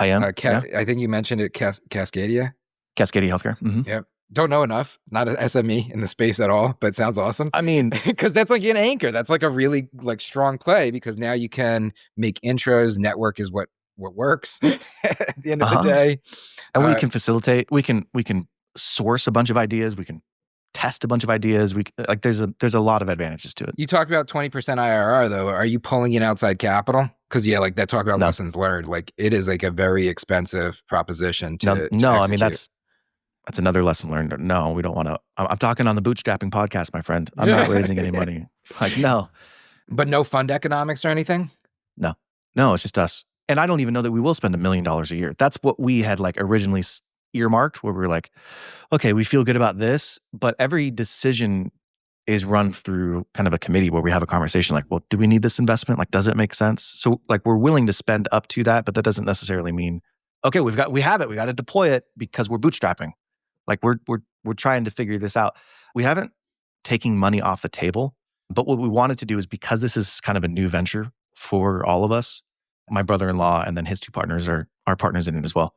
I am. Yeah. I think you mentioned it, Cascadia. Cascadia Healthcare. Mm-hmm. Yep. Don't know enough. Not an SME in the space at all, but sounds awesome. I mean, because that's like an anchor. That's like a really like strong play because now you can make intros. Network is what works at the end of the day. And we can facilitate. We can source a bunch of ideas. We can test a bunch of ideas. There's a lot of advantages to it. You talked about 20% IRR though. Are you pulling in outside capital? Because like that talk about lessons learned. Like it is like a very expensive proposition to no. I mean execute. that's another lesson learned. No, we don't want to. I'm talking on the bootstrapping podcast, my friend. I'm not raising any money. Like no. But no fund economics or anything? No, it's just us. And I don't even know that we will spend $1 million a year. That's what we had like originally earmarked, where we were like, okay, we feel good about this, but every decision is run through kind of a committee where we have a conversation like, well, do we need this investment? Like, does it make sense? So like we're willing to spend up to that, but that doesn't necessarily mean, okay, we have it, we got to deploy it because we're bootstrapping. Like we're We're trying to figure this out. We haven't taken money off the table, but what we wanted to do is because this is kind of a new venture for all of us, my brother-in-law and then his two partners are partners in it as well.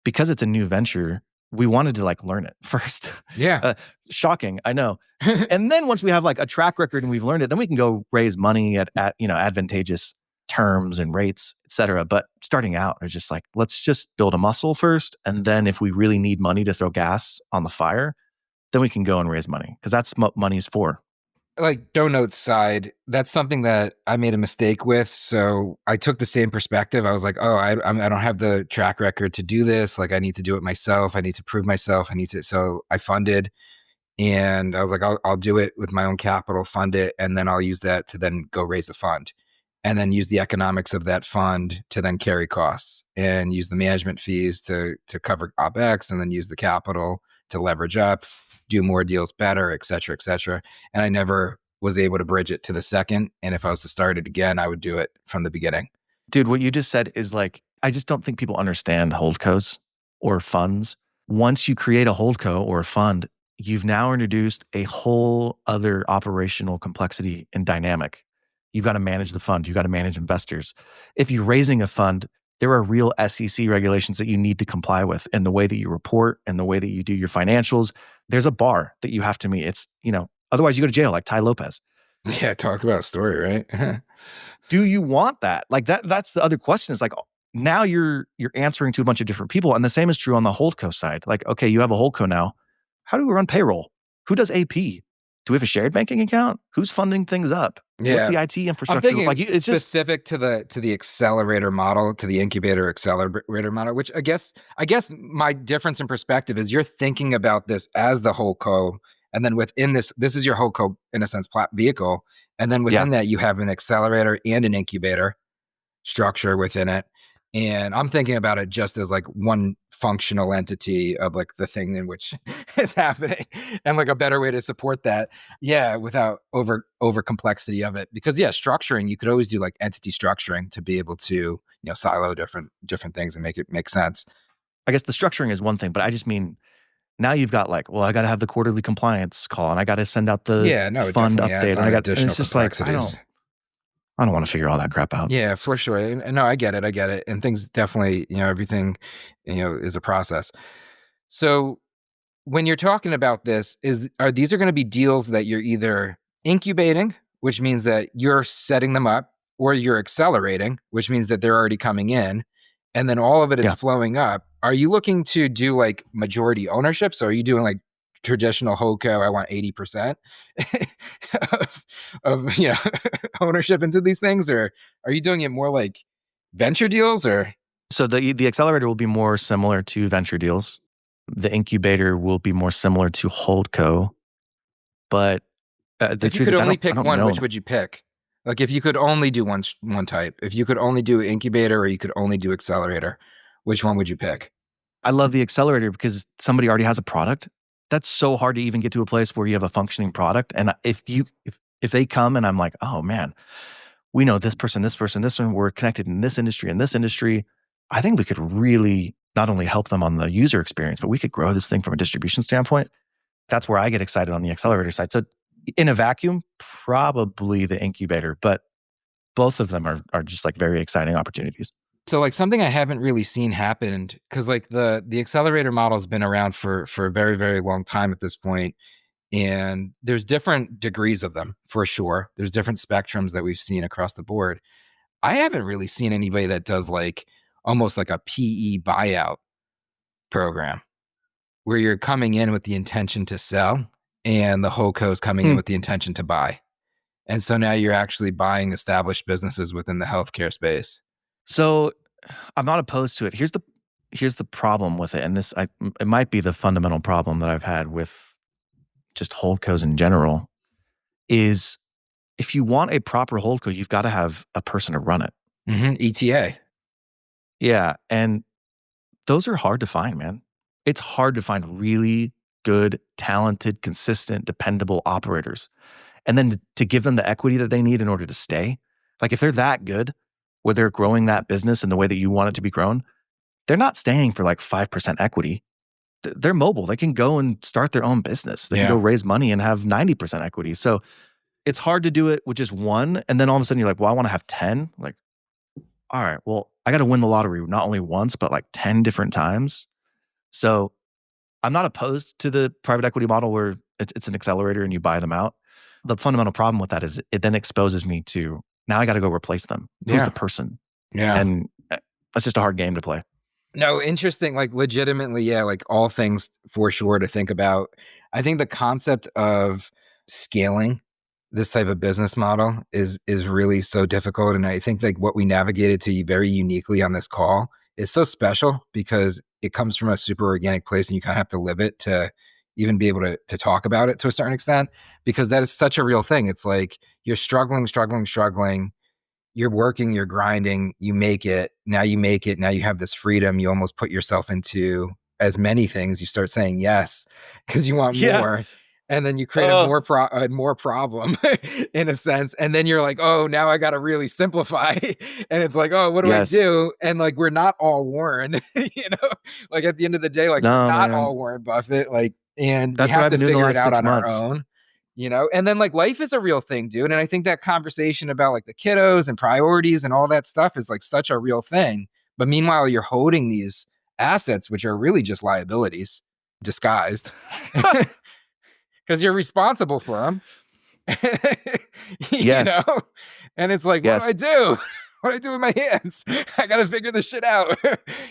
Because it's a new venture, we wanted to like learn it first. Yeah. uh, Shocking, I know. And then once we have like a track record and we've learned it, then we can go raise money at advantageous terms and rates, et cetera. But starting out, it's just like, let's just build a muscle first. And then if we really need money to throw gas on the fire, then we can go and raise money because that's what money's for. Like donuts side, that's something that I made a mistake with. So I took the same perspective. I was like, oh, I don't have the track record to do this. Like I need to do it myself. I need to prove myself. So I funded. And I was like, I'll do it with my own capital, fund it, and then I'll use that to then go raise a fund and then use the economics of that fund to then carry costs and use the management fees to cover OpEx and then use the capital to leverage up, do more deals better, et cetera, et cetera. And I never was able to bridge it to the second. And if I was to start it again, I would do it from the beginning. Dude, what you just said is like, I just don't think people understand holdcos or funds. Once you create a holdco or a fund, you've now introduced a whole other operational complexity and dynamic. You've got to manage the fund. You've got to manage investors. If you're raising a fund, there are real SEC regulations that you need to comply with in the way that you report and the way that you do your financials. There's a bar that you have to meet. It's, otherwise you go to jail like Ty Lopez. Yeah, talk about a story, right? Do you want that? Like that's the other question is like, now you're answering to a bunch of different people. And the same is true on the holdco side. Like, okay, you have a holdco now. How do we run payroll? Who does AP? Do we have a shared banking account? Who's funding things up? What's Yeah. the IT infrastructure? I'm thinking Like it's just specific to the accelerator model, to the incubator accelerator model, which I guess my difference in perspective is you're thinking about this as the whole co, and then within this is your whole co in a sense vehicle, and then within that you have an accelerator and an incubator structure within it. And I'm thinking about it just as like one functional entity of like the thing in which is happening and like a better way to support that. Yeah. Without over complexity of it. Because structuring, you could always do like entity structuring to be able to, silo different things and make it make sense. I guess the structuring is one thing, but I just mean now you've got like, well, I got to have the quarterly compliance call and I got to send out the it fund definitely update adds and on and additional it's just like, complexities. I don't want to figure all that crap out. Yeah, for sure. And no, I get it. And things definitely, everything, is a process. So when you're talking about this, these are going to be deals that you're either incubating, which means that you're setting them up, or you're accelerating, which means that they're already coming in, and then all of it is flowing up. Are you looking to do like majority ownership? So are you doing like traditional holdco? I want 80% of ownership into these things, or are you doing it more like venture deals? Or so the accelerator will be more similar to venture deals. The incubator will be more similar to holdco, but the if you truth could is, only I pick don't one, know. which would you pick? Like if you could only do one type, if you could only do incubator or you could only do accelerator, which one would you pick? I love the accelerator because somebody already has a product. That's so hard to even get to a place where you have a functioning product. And if they come and I'm like, oh man, we know this person, this one, we're connected in this industry, I think we could really not only help them on the user experience, but we could grow this thing from a distribution standpoint. That's where I get excited on the accelerator side. So in a vacuum, probably the incubator, but both of them are just like very exciting opportunities. So like something I haven't really seen happen, because like the accelerator model has been around for a very, very long time at this point. And there's different degrees of them for sure. There's different spectrums that we've seen across the board. I haven't really seen anybody that does like almost like a PE buyout program where you're coming in with the intention to sell and the holdco is coming in with the intention to buy. And so now you're actually buying established businesses within the healthcare space. So I'm not opposed to it. Here's the problem with it, and it might be the fundamental problem that I've had with just holdcos in general, is if you want a proper holdco, you've got to have a person to run it. ETA. Yeah, and those are hard to find, man. It's hard to find really good, talented, consistent, dependable operators. And then to give them the equity that they need in order to stay. Like if they're that good, where they're growing that business in the way that you want it to be grown, they're not staying for like 5% equity. they're mobile. They can go and start their own business. They can go Yeah. raise money and have 90% equity. So it's hard to do it with just one. And then all of a sudden you're like, well, I want to have 10. Like, all right, well, I got to win the lottery not only once, but like 10 different times. So I'm not opposed to the private equity model where it's an accelerator and you buy them out. The fundamental problem with that is it then exposes me to now I got to go replace them. Who's Yeah. the person? Yeah. And that's just a hard game to play. No, interesting. Like legitimately, yeah, like all things for sure to think about. I think the concept of scaling this type of business model is really so difficult. And I think like what we navigated to very uniquely on this call is so special because it comes from a super organic place and you kind of have to live it to even be able to talk about it to a certain extent, because that is such a real thing. It's like you're struggling, you're working, you're grinding, you make it. Now you make it. Now you have this freedom. You almost put yourself into as many things. You start saying yes because you want Yeah. more. And then you create a more problem in a sense. And then you're like, oh, now I got to really simplify. And it's like, oh, what do I Yes. do? And like, we're not all Warren, like at the end of the day, like we're No, not man. all Warren Buffett. Like, and we That's what have I've to been doing the figure it last out 6 on our months. own. And then like life is a real thing, dude. And I think that conversation about like the kiddos and priorities and all that stuff is like such a real thing. But meanwhile, you're holding these assets, which are really just liabilities disguised because you're responsible for them. Yes. And it's like, what do I Yes. do? What do I do with my hands? I got to figure this shit out,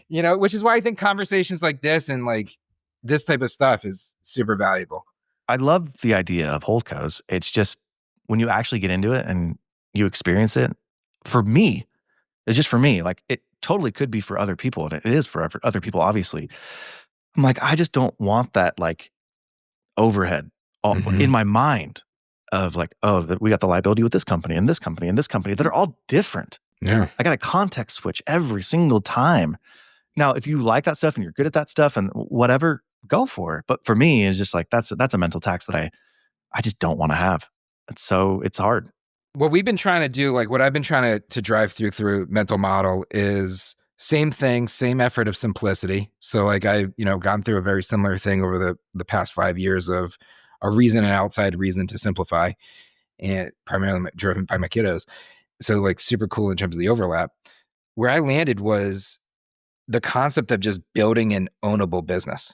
which is why I think conversations like this and like this type of stuff is super valuable. I love the idea of holdcos. It's just when you actually get into it and you experience it, for me, it's just for me. Like it totally could be for other people, and it is for other people, obviously. I'm like, I just don't want that like overhead in my mind of like, oh, we got the liability with this company and this company and this company that are all different. Yeah. I got a context switch every single time. Now, if you like that stuff and you're good at that stuff and whatever, go for it. But for me, it's just like that's a mental tax that I just don't want to have. And so it's hard. What we've been trying to do, like what I've been trying to drive through mental model is same thing, same effort of simplicity. So like I've, gone through a very similar thing over the past 5 years of a reason and outside reason to simplify, and primarily driven by my kiddos. So like super cool in terms of the overlap. Where I landed was the concept of just building an ownable business.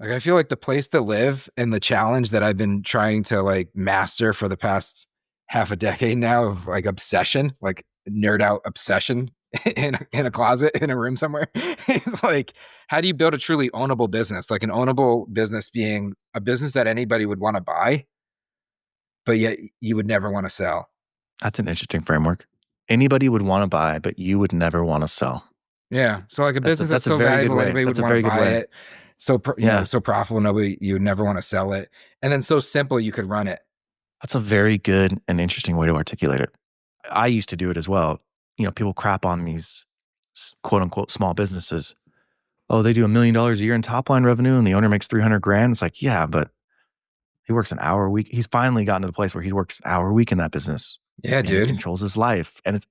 Like I feel like the place to live and the challenge that I've been trying to like master for the past half a decade now of like obsession, like nerd out obsession in a closet in a room somewhere. It's like, how do you build a truly ownable business? Like an ownable business being a business that anybody would want to buy, but yet you would never want to sell. That's an interesting framework. Anybody would want to buy, but you would never want to sell. Yeah. So like a business that's That's a so very good valuable, way. anybody would That's a want to very good buy way. it. So, Yeah. so profitable, you would never want to sell it. And then so simple, you could run it. That's a very good and interesting way to articulate it. I used to do it as well. People crap on these quote unquote small businesses. Oh, they do $1 million a year in top line revenue and the owner makes 300 grand. It's like, yeah, but he works an hour a week. He's finally gotten to the place where he works an hour a week in that business. Yeah, And he dude. controls his life. And it's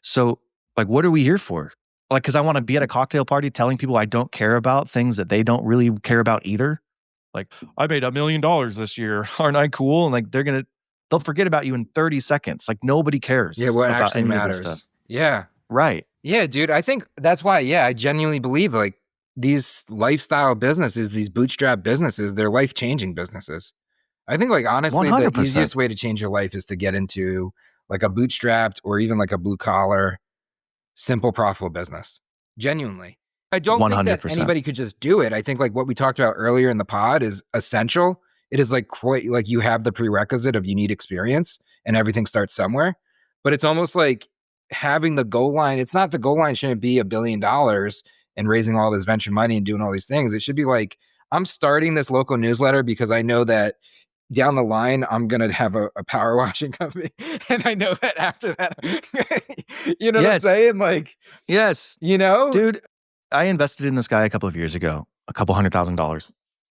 so like, what are we here for? Like, cause I want to be at a cocktail party telling people I don't care about things that they don't really care about either. Like, I made $1 million this year. Aren't I cool? And like, they'll forget about you in 30 seconds. Like nobody cares Yeah, what about actually any of this stuff. matters. Yeah. Right. Yeah, dude. I think that's why, I genuinely believe like these lifestyle businesses, these bootstrap businesses, they're life-changing businesses. I think like honestly, the 100%. easiest way to change your life is to get into like a bootstrapped or even like a blue collar, simple, profitable business. Genuinely. I don't think that 100%. anybody could just do it. I think like what we talked about earlier in the pod is essential. It is like quite like you have the prerequisite of you need experience and everything starts somewhere. But it's almost like having the goal line. It's not the goal line shouldn't be $1 billion and raising all this venture money and doing all these things. It should be like, I'm starting this local newsletter because I know that down the line, I'm going to have a power washing company. And I know that after that, you know what I'm saying? Like, yes, dude, I invested in this guy a couple of years ago, a couple $100,000,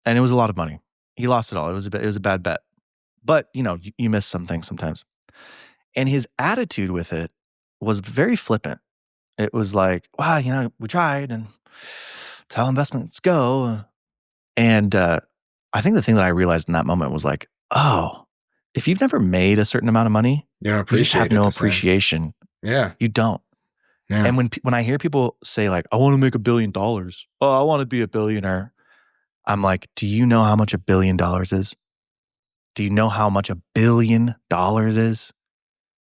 and it was a lot of money. He lost it all. It was a bad bet, but you miss some things sometimes. And his attitude with it was very flippant. It was like, wow, we tried and that's how investments go. And I think the thing that I realized in that moment was like, oh, if you've never made a certain amount of money, You don't you just have appreciate it no the same. appreciation. Yeah. You don't. Yeah. And when I hear people say like, I want to make $1 billion. Oh, I want to be a billionaire. I'm like, do you know how much $1 billion is? Do you know how much $1 billion is?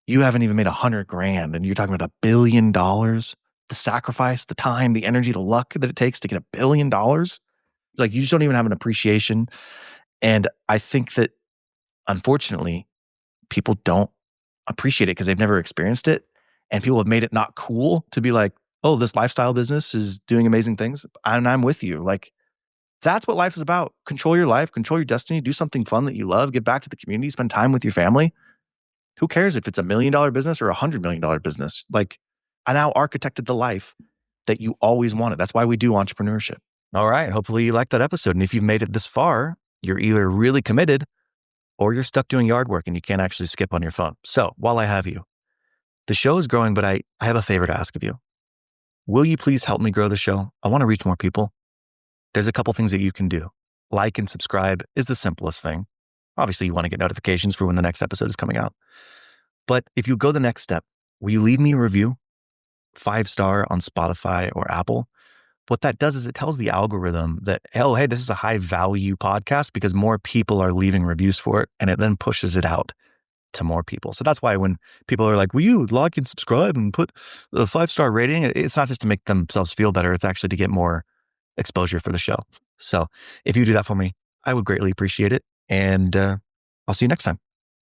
You haven't even made 100 grand and you're talking about $1 billion. The sacrifice, the time, the energy, the luck that it takes to get $1 billion. Like you just don't even have an appreciation. And I think that unfortunately, people don't appreciate it because they've never experienced it. And people have made it not cool to be like, oh, this lifestyle business is doing amazing things. And I'm with you. Like, that's what life is about. Control your life, control your destiny, do something fun that you love, give back to the community, spend time with your family. Who cares if it's $1 million business or $100 million business? Like, I now architected the life that you always wanted. That's why we do entrepreneurship. All right. Hopefully you liked that episode. And if you've made it this far, you're either really committed or you're stuck doing yard work and you can't actually skip on your phone. So while I have you, the show is growing, but I have a favor to ask of you. Will you please help me grow the show? I want to reach more people. There's a couple things that you can do. Like and subscribe is the simplest thing. Obviously, you want to get notifications for when the next episode is coming out. But if you go the next step, will you leave me a review? 5-star on Spotify or Apple. What that does is it tells the algorithm that, oh, hey, this is a high value podcast because more people are leaving reviews for it. And it then pushes it out to more people. So that's why when people are like, will you like and subscribe and put a 5-star rating? It's not just to make themselves feel better. It's actually to get more exposure for the show. So if you do that for me, I would greatly appreciate it. And I'll see you next time.